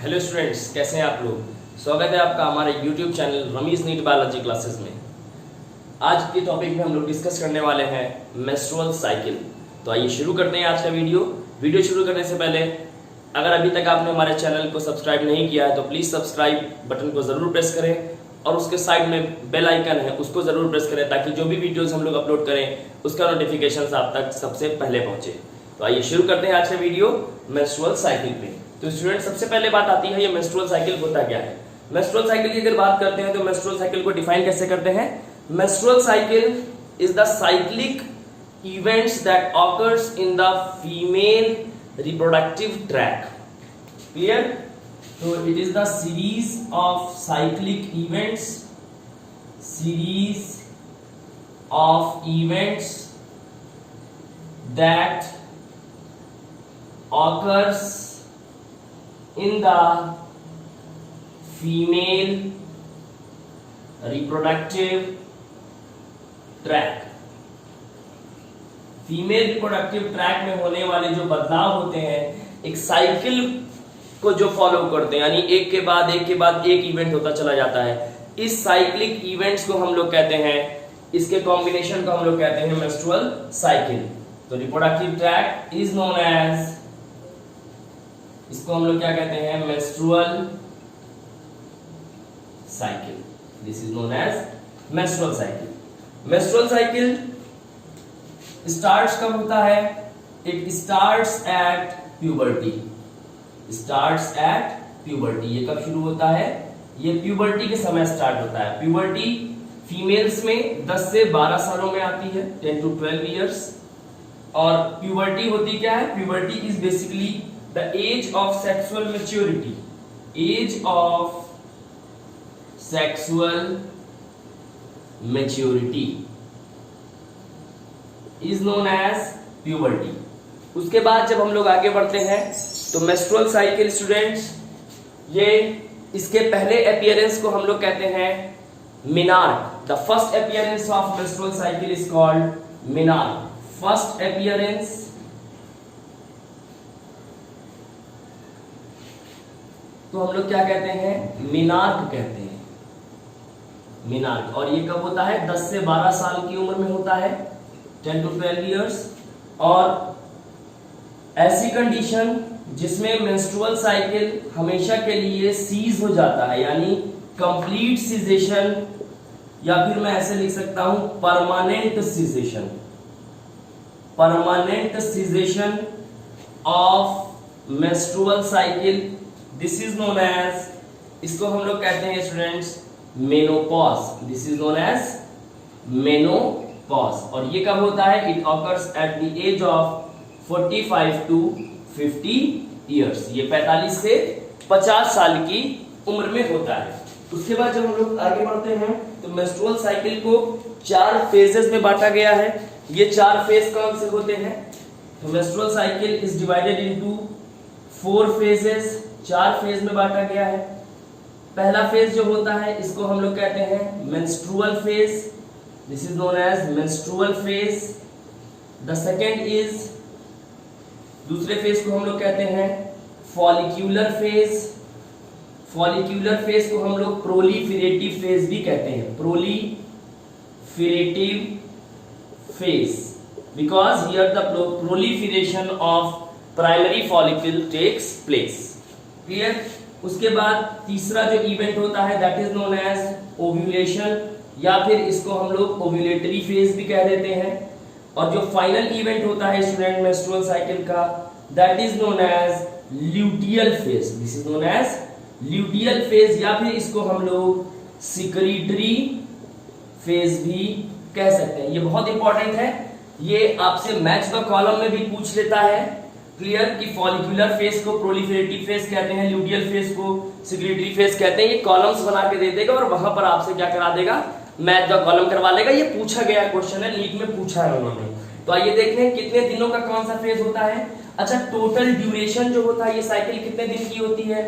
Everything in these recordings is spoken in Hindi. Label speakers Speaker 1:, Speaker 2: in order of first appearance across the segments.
Speaker 1: हेलो स्टूडेंट्स, कैसे हैं आप लोग। स्वागत है आपका हमारे YouTube channel Rameez NEET biology classes में। आज के टॉपिक में हम लोग डिस्कस करने वाले हैं मेंस्ट्रुअल साइकिल। तो आइए शुरू करते हैं आज का वीडियो शुरू करने से पहले अगर अभी तक आपने हमारे चैनल को सब्सक्राइब नहीं किया है तो प्लीज़ सब्सक्राइब बटन को ज़रूर प्रेस करें और उसके साइड में बेल आइकन है उसको ज़रूर प्रेस करें ताकि जो भी वीडियोज़ हम लोग अपलोड करें उसका नोटिफिकेशन आप तक सबसे पहले पहुँचे। तो आइए शुरू करते हैं आज का वीडियो मेंस्ट्रुअल साइकिल पे। तो स्टूडेंट, सबसे पहले बात आती है ये मेंस्ट्रुअल साइकिल होता क्या है। मेंस्ट्रुअल साइकिल की अगर बात करते हैं तो मेंस्ट्रुअल साइकिल को डिफाइन कैसे करते हैं। Menstrual cycle is the cyclic events that occurs in the female reproductive tract. Clear? तो it is the series of cyclic events that occurs in the female reproductive tract। Female reproductive tract में होने वाले जो बदलाव होते हैं एक साइकिल को जो फॉलो करते हैं, यानी एक के बाद एक इवेंट होता चला जाता है। इस साइक्लिक इवेंट्स को हम लोग कहते हैं, इसके कॉम्बिनेशन को हम लोग कहते हैं मेंस्ट्रुअल साइकिल। तो reproductive tract is known as, इसको हम लोग क्या कहते हैं, menstrual cycle. This is known as menstrual cycle. Menstrual cycle starts कब होता है? It starts at puberty. ये कब शुरू होता है? ये प्यूबर्टी के समय स्टार्ट होता है। प्यूबर्टी फीमेल्स में 10 से 12 सालों में आती है, 10 to 12 इयर्स। और प्यूबर्टी होती क्या है? Puberty is basically the age of sexual maturity. Age of sexual maturity is known as puberty. उसके बाद जब हम लोग आगे बढ़ते हैं तो मेंस्ट्रुअल साइकिल स्टूडेंट्स, ये इसके पहले अपीयरेंस को हम लोग कहते हैं menarche. The first appearance of menstrual cycle is called menarche. First appearance तो हम लोग क्या कहते हैं? मेनार्क कहते हैं, मेनार्क। और ये कब होता है? 10 से 12 साल की उम्र में होता है, 10 to 12 इयर्स। और ऐसी कंडीशन जिसमें मेंस्ट्रुअल साइकिल हमेशा के लिए सीज हो जाता है, यानी कंप्लीट सीजेशन, या फिर मैं ऐसे लिख सकता हूं permanent cessation of menstrual cycle. This is known as, इसको हम लोग कहते हैं students menopause. This is known as menopause. और ये कब होता है? It occurs at the age of 45 to 50 years. ये 45 से 50 साल की उम्र में होता है। उसके बाद जब हम लोग आगे बढ़ते हैं तो मेंस्ट्रुअल साइकिल को 4 फेजेस में बांटा गया है। ये 4 फेज कौन से होते हैं? तो menstrual cycle is divided into 4 phases. 4 phase में बांटा गया है। पहला फेज जो होता है इसको हम लोग कहते हैं menstrual phase. This is known as menstrual phase. The second is, दूसरे फेज को हम लोग कहते हैं फॉलिक्यूलर फेज। फॉलिक्यूलर फेज को हम लोग प्रोलिफेरेटिव फेज भी कहते हैं, proliferative phase, because here the proliferation of primary follicle takes place। Clear? उसके बाद तीसरा जो इवेंट होता है that is known as ovulation, या फिर इसको हम लोग ओव्यूलेटरी फेज भी कह देते हैं। और जो फाइनल इवेंट होता है स्टूडेंट मेंस्ट्रुअल साइकिल का that is known as luteal phase. This is known as luteal phase, या फिर इसको हम लोग सिक्रीटरी फेज भी कह सकते हैं। ये बहुत इंपॉर्टेंट है, ये आपसे मैच द कॉलम में भी पूछ लेता है। क्लियर? कि फॉलिक्यूलर फेज को प्रोलिफेरेटिव फेज कहते हैं, ल्यूटियल फेज को सिक्रीटरी फेज कहते हैं। ये कॉलम्स बना के दे देगा और वहां पर आपसे क्या करा देगा? मैच द कॉलम करवा लेगा। ये पूछा गया क्वेश्चन है, नीट में पूछा है उन्होंने। तो आइए देखते हैं कितने दिनों का कौन सा फेज होता है। अच्छा, टोटल ड्यूरेशन जो होता है ये साइकिल कितने दिन की होती है?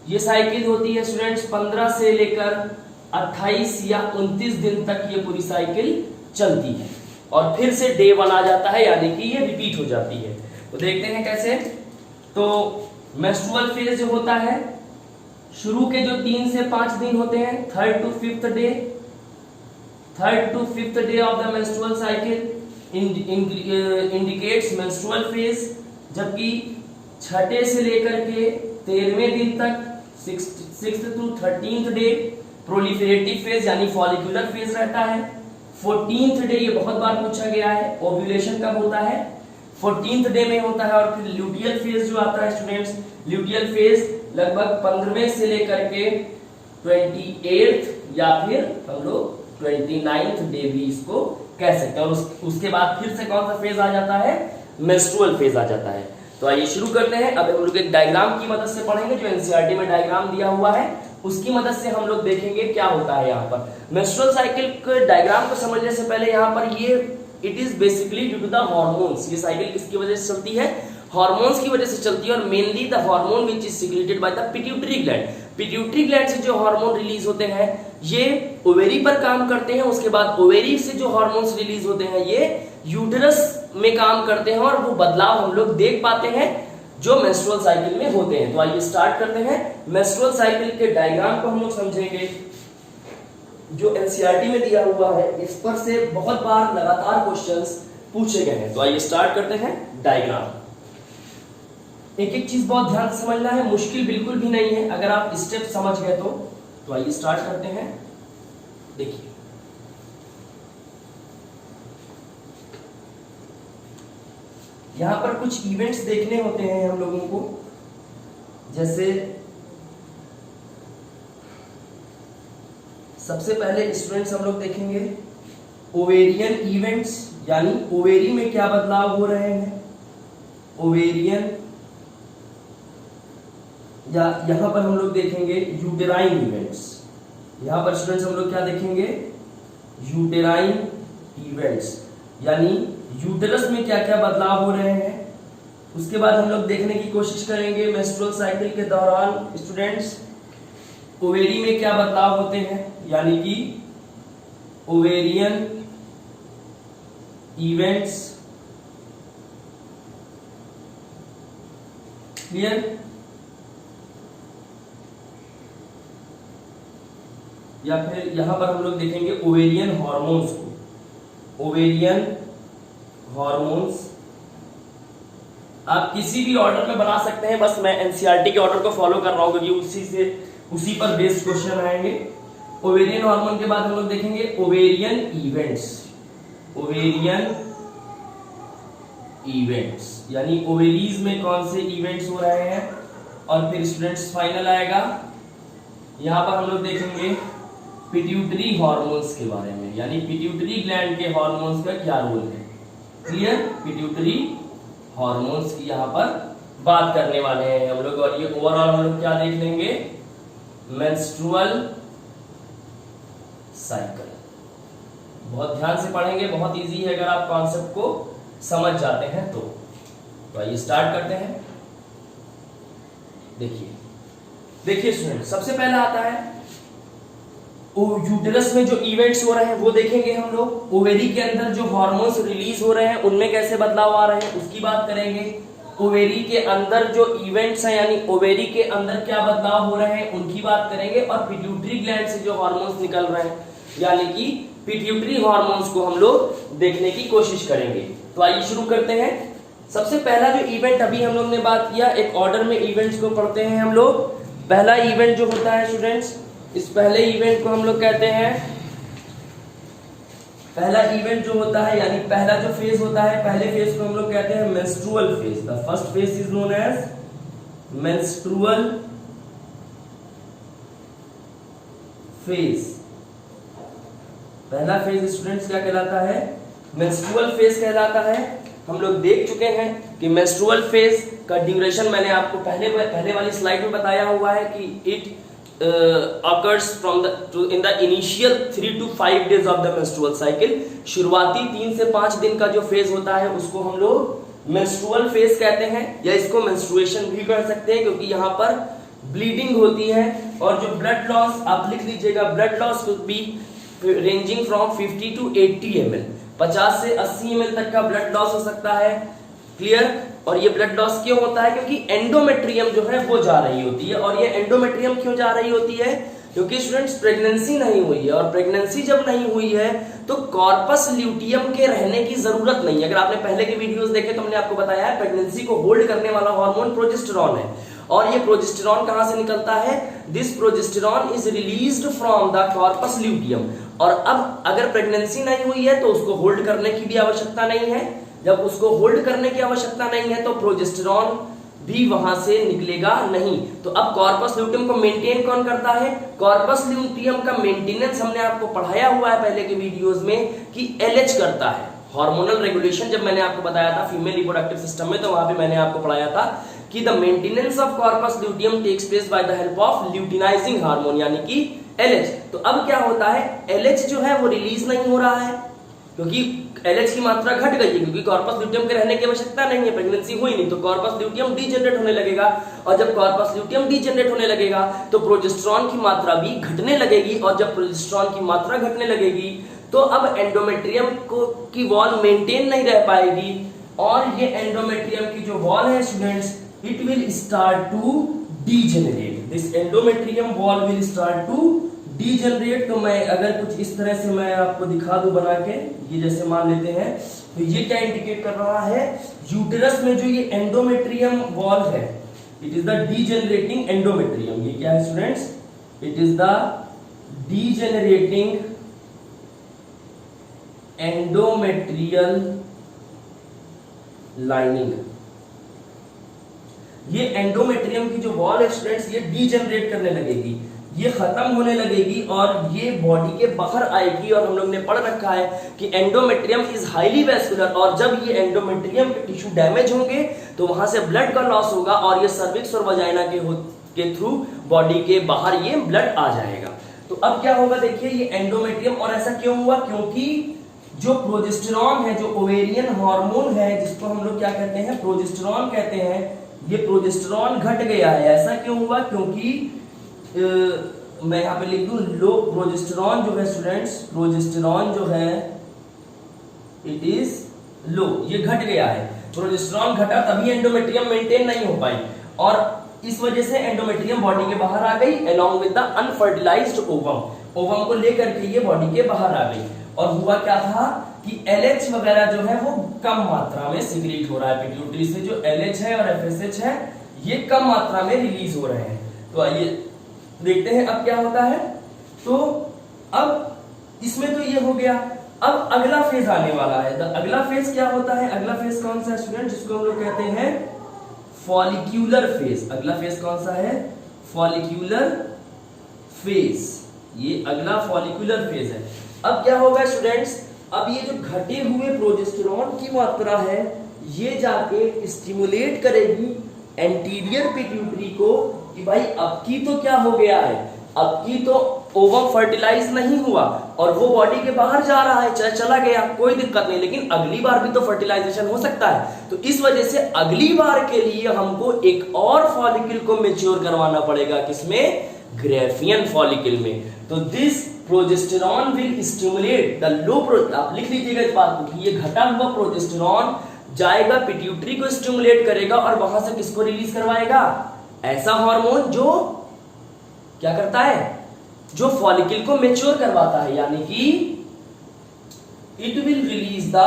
Speaker 1: ये साइकिल होती है स्टूडेंट्स 15 से लेकर 28 या 29 दिन तक ये पूरी साइकिल चलती है और फिर से डे 1 आ जाता है, यानी कि ये रिपीट हो जाती है। तो देखते हैं कैसे। तो मेंस्ट्रुअल फेज जो होता है शुरू के जो 3 से 5 दिन होते हैं, third to fifth day of the menstrual cycle indicates menstrual phase, जबकि छठे से लेकर के 13वें दिन तक 6th to 13th day proliferative phase यानी फॉलिकुलर फेज रहता है। 14th डे, ये बहुत बार पूछा गया है, ओव्यूलेशन कब होता है, 14th डे में होता है। और फिर ल्यूटियल फेज जो आता है स्टूडेंट्स, ल्यूटियल फेज लगभग 15वें से लेकर के 28th या फिर हम लोग 29th डे भी इसको कह सकते हैं। और उसके बाद फिर से कौन सा फेज आ जाता है, मेंस्ट्रुअल फेज आ जाता है। तो आइए शुरू करते हैं। अब हम लोग एक डायग्राम की मदद से पढ़ेंगे, जो एनसीईआरटी में डायग्राम दिया हुआ है उसकी मदद से हम लोग देखेंगे क्या होता है। यहाँ पर मेंस्ट्रुअल साइकिल के डायग्राम को समझने से पहले यहाँ पर ये it is basically due to the hormones. ये साइकिल किसकी वजह से चलती है, हार्मोन्स की वजह से चलती है। और mainly the hormone which is secreted by the pituitary gland. Pituitary gland से जो हार्मोन रिलीज होते हैं ये ओवेरी पर काम करते हैं। उसके बाद ओवेरी से जो हार्मोन्स रिलीज होते हैं ये यूटेरस में काम करते हैं, और वो बदलाव हम लोग देख पाते हैं जो मेंस्ट्रुअल साइकिल में होते हैं। तो आइए स्टार्ट करते हैं। मेंस्ट्रुअल साइकिल के डायग्राम को हम लोग समझेंगे, जो एनसीईआरटी में दिया हुआ है। इस पर से बहुत बार लगातार क्वेश्चंस पूछे गए हैं। तो आइए स्टार्ट करते हैं डायग्राम। एक एक चीज बहुत ध्यान से समझना है, मुश्किल बिल्कुल भी नहीं है अगर आप स्टेप समझ गए तो आइए स्टार्ट करते हैं। देखिए यहां पर कुछ इवेंट्स देखने होते हैं हम लोगों को, जैसे सबसे पहले स्टूडेंट्स हम लोग देखेंगे ओवेरियन इवेंट्स, यानी ओवेरी में क्या बदलाव हो रहे हैं। ओवेरियन या यहां पर हम लोग देखेंगे यूटेराइन इवेंट्स। यहां पर स्टूडेंट्स हम लोग क्या देखेंगे, यूटेराइन इवेंट्स, यानी यूटेरस में क्या क्या बदलाव हो रहे हैं। उसके बाद हम लोग देखने की कोशिश करेंगे मेंस्ट्रुअल साइकिल के दौरान स्टूडेंट्स ओवेरी में क्या बदलाव होते हैं, यानी कि ओवेरियन इवेंट्स। क्लियर। या फिर यहां पर हम लोग देखेंगे ओवेरियन हार्मोन्स को। ओवेरियन हार्मोन्स आप किसी भी ऑर्डर में बना सकते हैं, बस मैं एनसीईआरटी के ऑर्डर को फॉलो कर रहा हूं क्योंकि उसी पर बेस्ड क्वेश्चन आएंगे। ओवेरियन हार्मोन के बाद हम लोग देखेंगे ओवेरियन इवेंट्स। ओवेरियन इवेंट्स यानी ओवेरीज में कौन से इवेंट्स हो रहे हैं। और फिर स्टूडेंट्स फाइनल आएगा, यहां पर हम लोग देखेंगे पिट्यूटरी हार्मोन्स के बारे में, यानी पिट्यूटरी ग्लैंड के हार्मोन्स का क्या रोल है। क्लियर। पिट्यूटरी हार्मोन्स की यहां पर बात करने वाले हैं हम लोग। और ये ओवरऑल हम लोग क्या देख लेंगे, मेंस्ट्रुअल साइकिल। बहुत ध्यान से पढ़ेंगे, बहुत इजी है अगर आप कॉन्सेप्ट को समझ जाते हैं तो आइए स्टार्ट करते हैं। देखिए स्टूडेंट, सबसे पहला आता है यूटेरस में जो इवेंट्स हो रहे हैं वो देखेंगे हम लोग। ओवेरी के अंदर जो हार्मोन्स रिलीज हो रहे हैं उनमें कैसे बदलाव आ रहे हैं उसकी बात करेंगे। ओवेरी के अंदर जो इवेंट्स हैं यानी ओवेरी के अंदर क्या बदलाव हो रहे हैं उनकी बात करेंगे। और पिट्यूटरी ग्लैंड से जो हार्मोन्स निकल रहे हैं यानी कि पिट्यूटरी हार्मोन्स को हम लोग देखने की कोशिश करेंगे। तो आइए शुरू करते हैं। सबसे पहला जो इवेंट अभी हम लोग ने बात किया, एक ऑर्डर में इवेंट्स को पढ़ते हैं हम लोग। पहला इवेंट जो होता है स्टूडेंट्स, इस पहले इवेंट को हम लोग कहते हैं, पहला इवेंट जो होता है यानी पहला जो फेज होता है, पहले फेज को हम लोग कहते हैं menstrual phase. The first phase is known as menstrual phase. पहला फेज स्टूडेंट्स क्या कहलाता है, मेंस्ट्रुअल फेज कहलाता है। हम लोग देख चुके हैं कि मेंस्ट्रुअल फेज का ड्यूरेशन मैंने आपको पहले वाली स्लाइड में बताया हुआ है कि it occurs in the initial 3 to 5 days of the menstrual cycle। शुरुआती 3 से 5 दिन का जो फेज होता है उसको हम लोग मेंस्ट्रुअल फेज कहते हैं, या इसको मेंस्ट्रुएशन भी कर सकते हैं क्योंकि यहाँ पर ब्लीडिंग होती है। और जो ब्लड लॉस आप लिख लीजिएगा, blood loss could be ranging from 50 to 80 ml, 50 से 80 ml तक का ब्लड लॉस हो सकता है। क्लियर। और ये ब्लड लॉस क्यों होता है? क्योंकि एंडोमेट्रियम जो है वो जा रही होती है। और ये एंडोमेट्रियम क्यों जा रही होती है? क्योंकि स्टूडेंट्स प्रेगनेंसी नहीं हुई है, और प्रेगनेंसी जब नहीं हुई है तो कॉर्पस ल्यूटियम के रहने की जरूरत नहीं है। अगर आपने पहले के वीडियोस देखे तो हमने आपको बताया है प्रेगनेंसी को होल्ड करने वाला हार्मोन प्रोजेस्टेरॉन है। और ये प्रोजेस्टेरॉन कहां से निकलता है? This progesterone is released from the corpus luteum. और अब अगर प्रेगनेंसी नहीं हुई है तो उसको होल्ड करने की भी आवश्यकता नहीं है। जब उसको होल्ड करने की आवश्यकता नहीं है तो प्रोजेस्टेरॉन भी वहां से निकलेगा नहीं। तो अब कॉर्पस ल्यूटियम को मेंटेन कौन करता है? कॉर्पस ल्यूटियम का मेंटेनेंस हमने आपको पढ़ाया हुआ है पहले के वीडियोस में कि एलएच करता है। हार्मोनल रेगुलेशन जब मैंने आपको बताया था फीमेल रिप्रोडक्टिव सिस्टम में, तो वहां पे मैंने आपको पढ़ाया था कि the maintenance of corpus luteum takes place by the help of luteinizing hormone यानी कि एलएच। तो अब क्या होता है? एलएच जो है वो रिलीज नहीं हो रहा है क्योंकि एलएच की मात्रा घट गई है, क्योंकि कॉर्पस ल्यूटियम के रहने की आवश्यकता नहीं है, प्रेगनेंसी हुई नहीं, तो कॉर्पस ल्यूटियम डीजनरेट होने लगेगा। और जब कॉर्पस ल्यूटियम डीजनरेट होने लगेगा तो प्रोजेस्टेरॉन की मात्रा भी घटने लगेगी। और जब प्रोजेस्टेरॉन की मात्रा घटने लगेगी तो अब एंडोमेट्रियम को की वॉल मेंटेन नहीं रह पाएगी, और ये एंडोमेट्रियम की जो वॉल है students, it will start to degenerate. This endometrium wall will start to degenerate. तो मैं अगर कुछ इस तरह से मैं आपको दिखा दूं बना के, ये जैसे मान लेते हैं, तो ये क्या इंडिकेट कर रहा है? यूटेरस में जो ये एंडोमेट्रियम वॉल है, it is the degenerating endometrium. ये क्या है students? It is the degenerating endometrial lining. ये एंडोमेट्रियम की जो वॉल है स्टूडेंट्स, ये डीजनरेट करने लगेगी, ये खत्म होने लगेगी और ये बॉडी के बाहर आएगी। और हम लोग ने पढ़ रखा है कि एंडोमेट्रियम इज हाईली वैस्कुलर, और जब ये एंडोमेट्रियम के टिश्यू डैमेज होंगे तो वहां से ब्लड का लॉस होगा, और ये सर्विक्स और वजाइना के थ्रू बॉडी के बाहर ये ब्लड आ जाएगा। तो अब क्या होगा देखिए, ये एंडोमेट्रियम, और ऐसा क्यों हुआ? क्योंकि जो प्रोजेस्टेरॉन है, जो ओवेरियन हार्मोन है, जिसको हम लोग क्या कहते हैं? प्रोजेस्टेरॉन कहते हैं, ये प्रोजेस्टेरॉन घट गया है। ऐसा क्यों हुआ? क्योंकि मैं यहां पे लिख दूं, लो प्रोजेस्टेरॉन जो है स्टूडेंट्स, प्रोजेस्टेरॉन जो है इट इज लो, ये घट गया है। प्रोजेस्टेरॉन घटा तभी एंडोमेट्रियम मेंटेन नहीं हो पाई, और इस वजह से एंडोमेट्रियम बॉडी के बाहर आ गई along with the unfertilised ovum. Ovum को लेकर के ये बॉडी के बाहर आ गई। और हुआ क्या था कि एलएच वगैरह जो है वो कम मात्रा में सिक्रीट हो रहा है पिट्यूटरी से। जो एलएच है और एफएसएच है ये कम मात्रा में रिलीज हो रहे हैं। तो आइए देखते हैं अब क्या होता है। तो अब इसमें तो ये हो गया, अब अगला फेज आने वाला है। तो अगला फेज क्या होता है? अगला फेज कौन सा है स्टूडेंट? जिसको हम लोग कहते हैं फॉलिक्यूलर फेज। अगला फेज कौन सा है? Follicular phase. ये अगला फॉलिक्यूलर फेज है। अब क्या होगा स्टूडेंट्स? अब ये जो घटे हुए प्रोजेस्टेरॉन की मात्रा है ये जाके स्टिमुलेट करेगी एंटीरियर पिट्यूटरी को कि भाई अब की तो क्या हो गया है, अब की तो ओवम फर्टिलाइज नहीं हुआ और वो बॉडी के बाहर जा रहा है, चला गया, कोई दिक्कत नहीं, लेकिन अगली बार भी तो फर्टिलाइजेशन हो सकता है। तो इस वजह से अगली बार के लिए हमको एक और फॉलिकल को मैच्योर करवाना पड़ेगा। किसमें? ग्राफियन फॉलिकल में। तो this progesterone will stimulate the low, आप लिख लीजिएगा इस बात को कि ये घटा हुआ प्रोजेस्टेरॉन जाएगा पिट्यूटरी को स्टिमुलेट करेगा और वहां से किसको रिलीज करवाएगा? ऐसा हार्मोन जो क्या करता है? जो फॉलिकल को मैच्योर करवाता है, यानी कि it will release the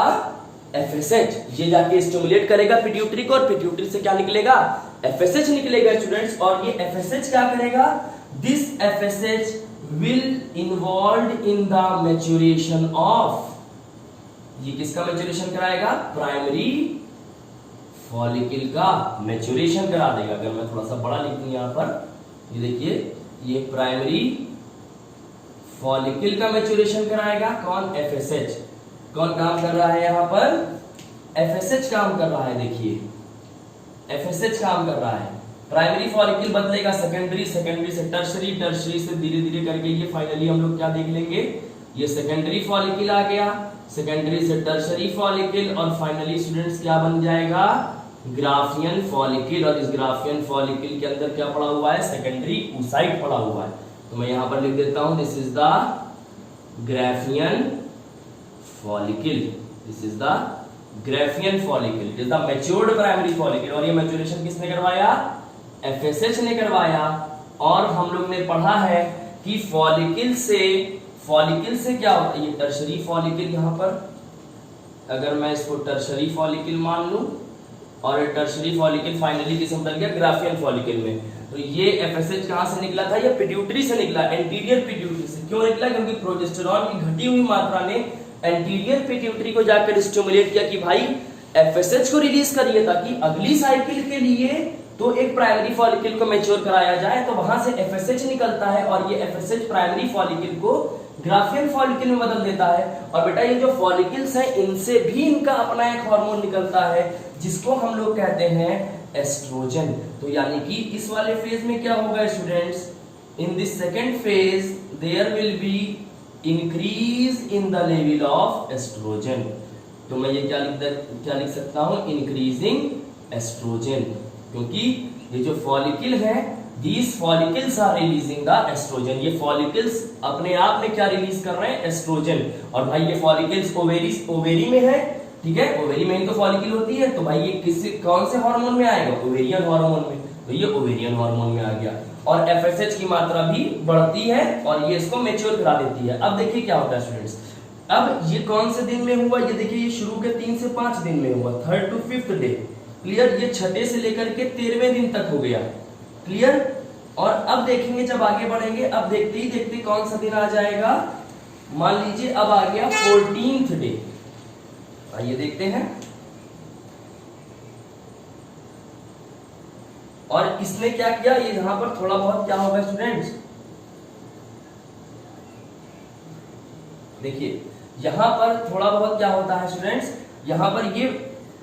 Speaker 1: FSH. ये जाके स्टिमुलेट करेगा पिट्यूटरी को और पिट्यूटरी से क्या निकलेगा? एफएसएच निकलेगा स्टूडेंट्स। और ये एफएसएच क्या करेगा? This FSH will involve in the maturation of, ये किसका मैच्योरेशन कराएगा? प्राइमरी फॉलिकल का मैच्योरेशन करा देगा। अगर मैं थोड़ा सा बड़ा लिख दूं यहां पर, ये देखिए, ये प्राइमरी फॉलिकल का मैच्योरेशन कराएगा। कौन? एफएसएच। कौन काम कर रहा है यहां पर? एफएसएच काम कर रहा है। देखिए एफएसएच काम कर रहा है। प्राइमरी फॉलिकल बदलेगा सेकेंडरी, सेकेंडरी से टर्शरी, टर्शरी से धीरे धीरे करके ये फाइनली हम लोग क्या देख लेंगे? ये सेकेंडरी फॉलिकल आ गया, सेकेंडरी से टर्शरी फॉलिकल, और फाइनली स्टूडेंट्स क्या बन जाएगा? Graafian follicle. और इस ग्राफियन फॉलिकल के अंदर क्या पड़ा हुआ है? सेकेंडरी oocyte पड़ा हुआ है। तो मैं यहां पर लिख देता हूं, this is the Graafian follicle, this is the Graafian follicle, it is the matured primary follicle. और ये मैच्योरेशन किसने करवाया? एफएसएच ने करवाया। और हम लोग ने पढ़ा है कि फॉलिकल से क्या होता है, ये टर्शरी फॉलिकल, यहाँ पर अगर मैं इसको टर्शरी फॉलिकल मान लूं और टर्शरी फॉलिकल फाइनली किस में बदल गया? ग्राफियन फॉलिकल में। तो ये एफएसएच कहां से निकला था? ये पिट्यूटरी से निकला, एंटीरियर पिट्यूटरी से। क्यों निकला? क्योंकि प्रोजेस्टेरॉन की घटी हुई मात्रा ने एंटीरियर पिट्यूटरी को जाकर स्टिमुलेट किया कि भाई एफएसएच को रिलीज करिए, ताकि अगली साइकिल के लिए तो एक प्राइमरी फॉलिकल को मैच्योर कराया जाए। तो वहां से एफएसएच निकलता है और ये एफएसएच प्राइमरी फॉलिकल को ग्राफियन फॉलिकल में बदल देता है। और बेटा ये जो फॉलिकल्स हैं इनसे भी इनका अपना एक हार्मोन निकलता है जिसको हम लोग कहते हैं एस्ट्रोजन। तो यानी कि इस वाले फेज में क्या होगा students? In this second phase there will be increase in the level of estrogen. तो मैं ये क्या लिख सकता हूं? इंक्रीजिंग एस्ट्रोजन, क्योंकि ये जो फॉलिकल है, these follicles are releasing the estrogen। ये फॉलिकल्स अपने आप में क्या रिलीज कर रहे हैं? एस्ट्रोजन। और भाई ये फॉलिकल्स ओवेरी में है, ठीक है, ओवेरी में ही तो फॉलिकल होती है। तो भाई ये कौन से हार्मोन में आएगा? ओवेरियन हार्मोन में। तो ये ओवेरियन हार्मोन में आ गया और एफएसएच की मात्रा भी बढ़ती है और ये इसको मैच्योर करा देती है। अब देखिए क्या होता है स्टूडेंट्स, अब ये कौन से दिन में हुआ? ये देखिए ये शुरू के 3 से 5 दिन में हुआ, 3rd to 5th day. Clear? ये 6ठे से लेकर के 13वें दिन तक हो गया। क्लियर? और अब देखेंगे जब आगे बढ़ेंगे, अब देखते ही देखते कौन सा दिन आ जाएगा? मान लीजिए अब आ गया 14th डे। आइए देखते हैं। और इसने क्या किया? ये यहां पर थोड़ा बहुत क्या होगा स्टूडेंट्स? देखिए यहां पर थोड़ा बहुत क्या होता है स्टूडेंट्स? यहां पर ये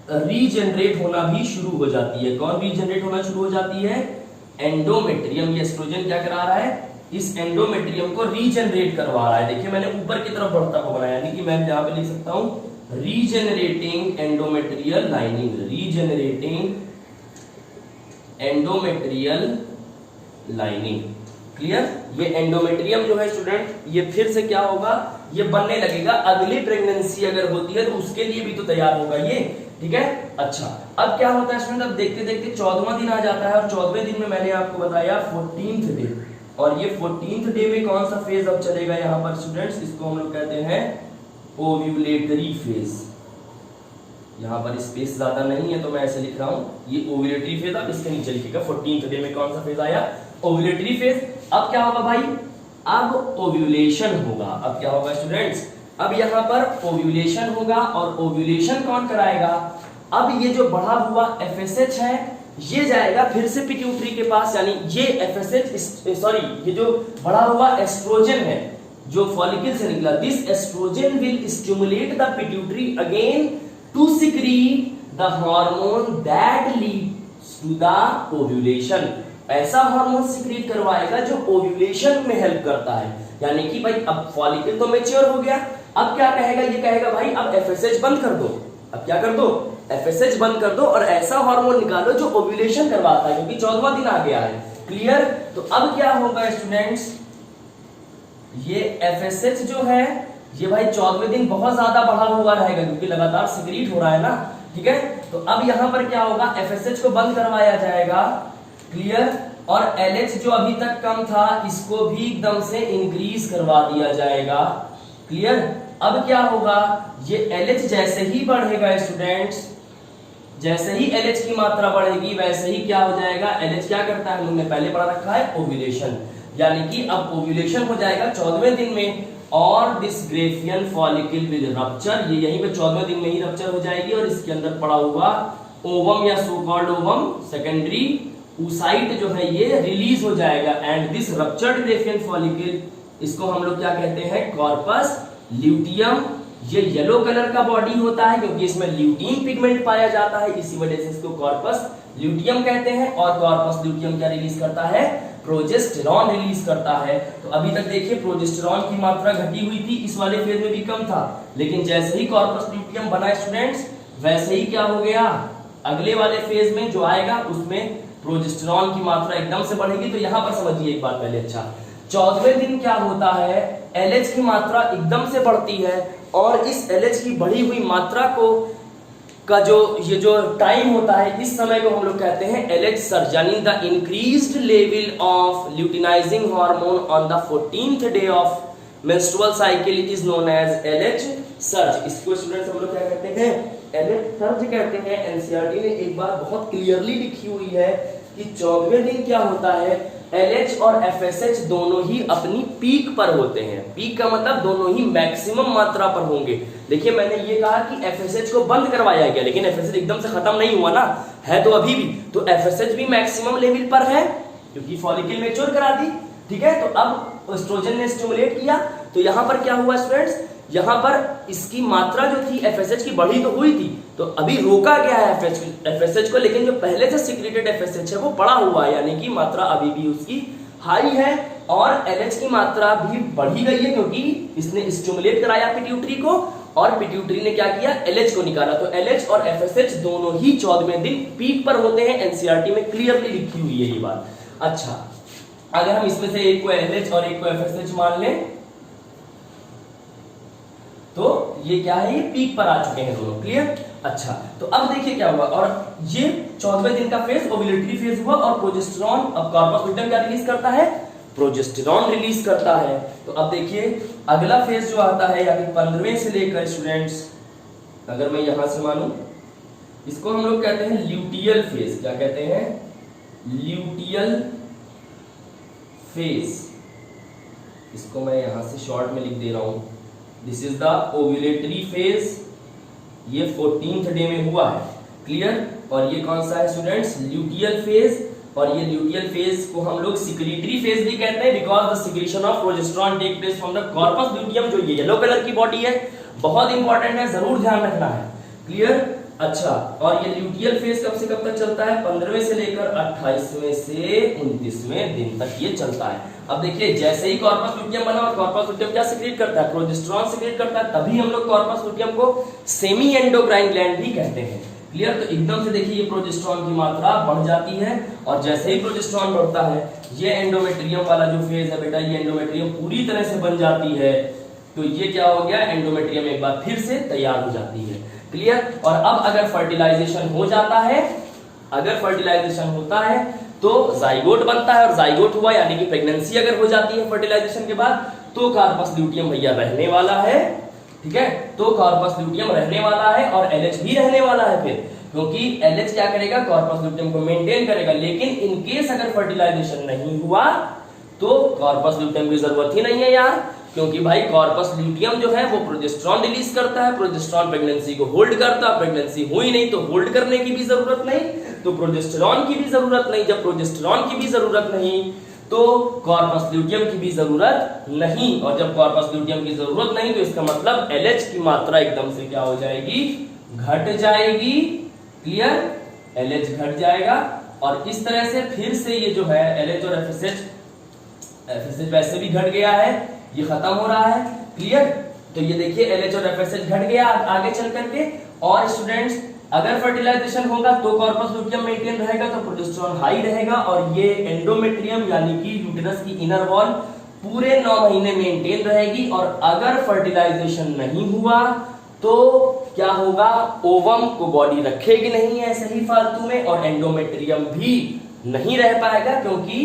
Speaker 1: रीजनरेट होना भी शुरू हो जाती है। कौन रीजनरेट होना शुरू हो जाती है? एंडोमेट्रियम। ये एस्ट्रोजन क्या करा रहा है? इस एंडोमेट्रियम को रीजनरेट करवा रहा है। देखिए मैंने ऊपर की तरफ बढ़ता हुआ बनाया, यानी कि मैं यहां पे लिख सकता हूं regenerating endometrial lining, regenerating endometrial lining. Clear? ये एंडोमेट्रियम जो है स्टूडेंट, ये फिर से क्या होगा? ये बनने लगेगा। अगली प्रेगनेंसी अगर होती है तो उसके लिए भी तो तैयार होगा ये, ठीक है। अच्छा अब क्या होता है स्टूडेंट? अब देखते देखते 14वां दिन आ जाता है और 14वें दिन में मैंने आपको बताया 14th डे। और ये 14th डे में कौन सा फेज अब चलेगा यहाँ पर स्टूडेंट्स? इसको हम लोग कहते हैं ओव्यूलेटरी फेज। यहाँ पर स्पेस ज्यादा नहीं है तो मैं ऐसे लिख रहा हूं, ये ओव्यूलेटरी फेज। अब इसके नीचे लिखिएगा 14th डे में कौन सा फेज आया? Ovulatory phase. अब क्या होगा भाई? अब ओव्यूलेशन होगा। अब क्या होगा स्टूडेंट्स? अब यहाँ पर ओव्यूलेशन होगा। और ओव्यूलेशन कौन कराएगा? अब ये जो बढ़ा हुआ एफएसएच है ये जाएगा फिर से पिट्यूटरी के पास, यानी ये एफएसएच सॉरी ये जो बढ़ा हुआ एस्ट्रोजन है जो फॉलिकल से निकला, this estrogen will stimulate the pituitary again to secrete the hormone that leads to the ovulation. ऐसा हार्मोन सिक्रीट करवाएगा जो ओव्यूलेशन में हेल्प करता है। यानी कि भाई अब फॉलिकल तो मैच्योर हो गया, अब क्या कहेगा? ये कहेगा भाई अब एफएसएच बंद कर दो। अब क्या कर दो? एफएसएच बंद कर दो और ऐसा हार्मोन निकालो जो ओव्यूलेशन करवाता है, क्योंकि 14वां दिन आ गया है। क्लियर? तो अब क्या होगा स्टूडेंट्स? ये एफएसएच जो है ये भाई 14वें दिन बहुत ज्यादा बढ़ा हुआ रहेगा क्योंकि लगातार सिक्रीट हो रहा है ना, ठीक है। तो अब यहां पर क्या होगा? एफएसएच को बंद करवाया जाएगा। क्लियर? और एलएच जो अभी तक कम था इसको भी एकदम से इंक्रीज करवा दिया जाएगा। क्लियर? अब क्या होगा? ये एलएच जैसे ही बढ़ेगा स्टूडेंट्स, जैसे ही एलएच की मात्रा बढ़ेगी वैसे ही क्या हो जाएगा? एलएच क्या करता है? हम लोग ने पहले पढ़ा रखा है ओव्यूलेशन, यानी कि अब ओव्यूलेशन हो जाएगा 14वें दिन में और this Graafian follicle will rupture. ये यहीं पे 14वें दिन में ही रप्चर हो जाएगी और इसके अंदर पड़ा हुआ ओवम या so called ovum secondary oocyte जो है ये रिलीज हो जाएगा। And this ruptured Graafian follicle, इसको हम लोग क्या कहते हैं? Corpus luteum. ये येलो कलर का बॉडी होता है क्योंकि इसमें ल्यूटीन पिगमेंट पाया जाता है, इसी वजह से इसको कॉर्पस ल्यूटियम कहते हैं। और कॉर्पस ल्यूटियम क्या रिलीज करता है? प्रोजेस्टेरॉन रिलीज करता है। तो अभी तक देखिए प्रोजेस्टेरॉन की मात्रा घटी हुई थी, इस वाले फेज में भी कम था, लेकिन जैसे ही कॉर्पस ल्यूटियम बना स्टूडेंट्स वैसे ही क्या हो गया? अगले वाले फेज में जो आएगा उसमें प्रोजेस्टेरॉन की मात्रा एकदम से बढ़ेगी। तो यहां पर समझिए एक बात पहले, अच्छा 14वें दिन क्या होता है? एलएच की मात्रा एकदम से बढ़ती है और इस एलएच की बढ़ी हुई मात्रा को का ये जो टाइम होता है, इस समय को हम लोग कहते हैं LH सर्ज, यानी the increased level of luteinizing hormone on the 14th day of menstrual cycle is known as LH surge. इसको स्टूडेंट्स हम लोग क्या कहते हैं, LH सर्ज कहते हैं। एनसीईआरटी ने एक बार बहुत क्लियरली लिखी हुई है कि 14वें दिन क्या होता है, LH और FSH दोनों ही अपनी पीक पर होते हैं। पीक का मतलब दोनों ही मैक्सिमम मात्रा पर होंगे। देखिए मैंने ये कहा कि FSH को बंद करवाया गया, लेकिन FSH एकदम से खत्म नहीं हुआ ना, है तो अभी भी, तो FSH भी मैक्सिमम लेवल पर है क्योंकि फॉलिकल मैच्योर करा दी, ठीक है। तो अब एस्ट्रोजन ने स्टिमुलेट किया, तो यहां पर क्या हुआ स्टूडेंट्स, यहां पर इसकी मात्रा जो थी FSH की बढ़ी तो हुई थी, तो अभी रोका गया है FSH को, लेकिन जो पहले से सिक्रेटेड FSH है वो बढ़ा हुआ है, यानी कि मात्रा अभी भी उसकी हाई है और LH की मात्रा भी बढ़ी गई है क्योंकि इसने स्टिमुलेट कराया पिट्यूटरी को और पिट्यूटरी ने क्या किया, LH को निकाला। तो LH और FSH दोनों ही 14वें दिन पीक पर होते हैं। एनसीईआरटी में क्लियरली लिखी हुई है ये बात। अच्छा, अगर हम इसमें से एक को LH और एक को FSH मान लें तो ये क्या है, ये पीक पर आ चुके हैं दोनों, क्लियर। अच्छा, तो अब देखिए क्या हुआ, और ये 14वें दिन का फेज ओव्यूलेटरी फेज हुआ और प्रोजेस्टेरॉन, अब कॉर्पस लुटियम क्या रिलीज करता है, प्रोजेस्टेरॉन रिलीज करता है। तो अब देखिए अगला फेज जो आता है, यानी 15वें से लेकर स्टूडेंट्स, अगर मैं यहां से मानूं, इसको हम लोग कहते हैं ल्यूटियल फेज। क्या कहते हैं, ल्यूटियल फेज। इसको मैं यहां से शॉर्ट में लिख दे रहा हूं, this is the ovulatory phase, ये 14th डे में हुआ है, क्लियर। और ये कौन सा है स्टूडेंट्स, ल्यूटियल फेज। और ये ल्यूटियल फेज को हम लोग सिक्रीटरी फेज भी कहते हैं, because the secretion of progesterone take place from the corpus luteum. जो ये येलो कलर की बॉडी है, बहुत इंपॉर्टेंट है, जरूर ध्यान रखना है, क्लियर। अच्छा, और ये ल्यूटियल फेज कब से कब तक चलता है, 15वें से लेकर 28वें से 29वें दिन तक ये चलता है। अब देखिए जैसे ही कॉर्पस लुटियम बना, और कॉर्पस लुटियम क्या सिक्रीट करता है, प्रोजेस्टेरॉन सिक्रीट करता है, तभी हम लोग कॉर्पस लुटियम को सेमी एंडोक्राइन ग्लैंड भी कहते हैं, क्लियर। तो एकदम से देखिए ये प्रोजेस्टेरॉन की मात्रा बढ़ जाती है, और जैसे ही प्रोजेस्टेरॉन बढ़ता है, ये एंडोमेट्रियम वाला जो फेज है बेटा, ये एंडोमेट्रियम पूरी तरह से बन जाती है। तो ये क्या हो गया, एंडोमेट्रियम एक बार फिर से तैयार हो जाती है, क्लियर। और अब अगर फर्टिलाइजेशन हो जाता है, अगर फर्टिलाइजेशन होता है तो जाइगोट बनता है, और जाइगोट हुआ यानी कि प्रेगनेंसी अगर हो जाती है फर्टिलाइजेशन के बाद, तो कार्पस ल्यूटियम भैया रहने वाला है, ठीक है। तो कार्पस ल्यूटियम रहने वाला है और LH भी रहने वाला है फिर, क्योंकि LH क्या करेगा, कार्पस ल्यूटियम को मेंटेन करेगा। लेकिन इन केस अगर फर्टिलाइजेशन नहीं हुआ तो कार्पस ल्यूटियम की जरूरत ही नहीं है यार, क्योंकि भाई कॉर्पस ल्यूटियम जो है वो प्रोजेस्टेरॉन रिलीज करता है, प्रोजेस्टेरॉन प्रेगनेंसी को होल्ड करता है, प्रेगनेंसी हुई नहीं तो होल्ड करने की भी जरूरत नहीं, तो प्रोजेस्टेरॉन की भी जरूरत नहीं। जब प्रोजेस्टेरॉन की भी जरूरत नहीं तो कॉर्पस ल्यूटियम की भी जरूरत नहीं, और जब कॉर्पस ल्यूटियम की जरूरत नहीं तो इसका मतलब LH की मात्रा एकदम से क्या हो जाएगी, घट जाएगी, क्लियर। LH घट जाएगा और इस तरह से फिर से ये जो है LH और FSH वैसे भी घट गया है, ये खत्म हो रहा है, क्लियर। तो ये देखिए LH और FSH घट गया आगे चल करके। और स्टूडेंट्स अगर फर्टिलाइजेशन होगा तो कॉर्पस ल्यूटियम मेंटेन रहेगा, तो प्रोजेस्टेरॉन हाई रहेगा, और ये एंडोमेट्रियम यानी कि यूटेरस की इनर वॉल पूरे 9 महीने मेंटेन रहेगी। और अगर फर्टिलाइजेशन नहीं हुआ तो क्या होगा, ओवम को बॉडी रखेगी नहीं ऐसे ही फालतू में, और एंडोमेट्रियम भी नहीं रह पाएगा क्योंकि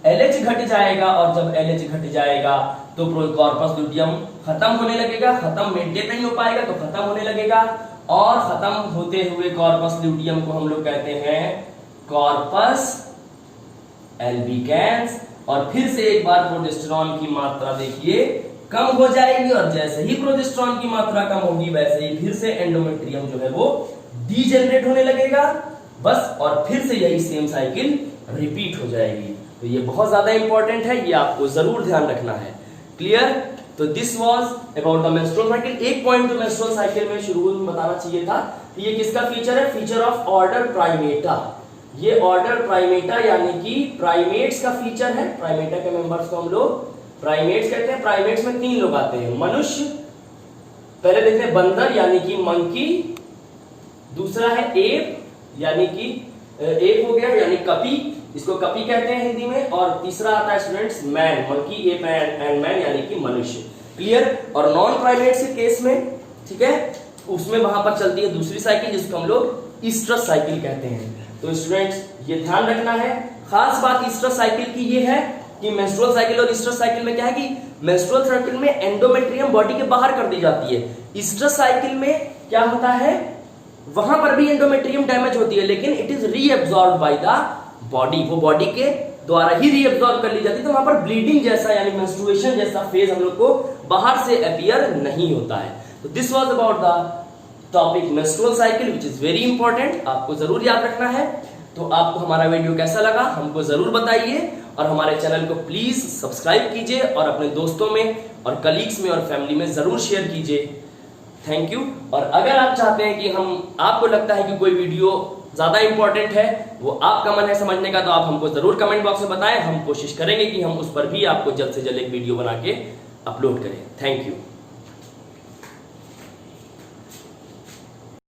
Speaker 1: LH घट जाएगा, और जब LH घट जाएगा तो कॉर्पस ल्यूटियम खत्म होने लगेगा, खत्म मेंटेन नहीं हो पाएगा तो खत्म होने लगेगा, और खत्म होते हुए कॉर्पस ल्यूटियम को हम लोग कहते हैं कॉर्पस एल्बिकेंस। और फिर से एक बार प्रोजेस्टेरॉन की मात्रा देखिए कम हो जाएगी, और जैसे ही प्रोजेस्टेरॉन की मात्रा कम होगी वैसे ही फिर से एंडोमेट्रियम जो है वो डीजेनरेट होने लगेगा, बस। और फिर से यही सेम साइकिल रिपीट हो जाएगी। तो ये बहुत ज्यादा इंपॉर्टेंट है, ये आपको जरूर ध्यान रखना है, क्लियर। तो this was about the menstrual cycle. एक पॉइंट जो मेंस्ट्रुअल साइकिल में शुरू में बताना चाहिए था, ये किसका फीचर है, फीचर ऑफ ऑर्डर प्राइमेटा। ये ऑर्डर प्राइमेटा यानी कि प्राइमेट्स का फीचर है। प्राइमेटा के मेंबर्स को हम लोग प्राइमेट्स कहते हैं। प्राइमेट्स में 3 लोग आते हैं, मनुष्य, पहले देखते हैं बंदर यानी कि मंकी, दूसरा है एप यानी कि एप हो गया यानी कपी, इसको कपी कहते हैं हिंदी में, और तीसरा आता है students man, monkey app and man यानी कि मनुष्य, क्लियर। और नॉन प्राइमेट्स के केस में, ठीक है, उसमें वहां पर चलती है दूसरी साइकिल जिसको हम लोग ईस्ट्रस साइकिल कहते हैं। तो स्टूडेंट्स ये ध्यान रखना है। खास बात ईस्ट्रस साइकिल की ये है कि मेंस्ट्रुअल साइकिल और ईस्ट्रस साइकिल में क्या है कि मेंस्ट्रुअल साइकिल में एंडोमेट्रियम बॉडी के बाहर कर दी जाती है, ईस्ट्रस साइकिल में क्या होता है वहां पर भी एंडोमेट्रियम डैमेज होती है लेकिन it is reabsorbed by the body, वो बॉडी के द्वारा ही रीअब्सॉर्ब कर ली जाती है। तो वहां पर ब्लीडिंग जैसा यानी मेंस्ट्रुएशन जैसा फेज हम लोग को बाहर से अपीयर नहीं होता है। तो this was about the topic menstrual cycle which is very important, आपको जरूर याद रखना है। तो आपको हमारा वीडियो कैसा लगा हमको जरूर बताइए और हमारे चैनल को प्लीज सब्सक्राइब कीजिए और अपने दोस्तों में और कलीग्स में और फैमिली में जरूर शेयर कीजिए। Thank you. और अगर आप चाहते हैं कि हम आपको लगता है कि कोई वीडियो ज्यादा इंपॉर्टेंट है, वो आपका मन है समझने का, तो आप हमको जरूर कमेंट बॉक्स में बताएं। हम कोशिश करेंगे कि हम उस पर भी आपको जल्द से जल्द एक वीडियो बना के अपलोड करें। Thank you.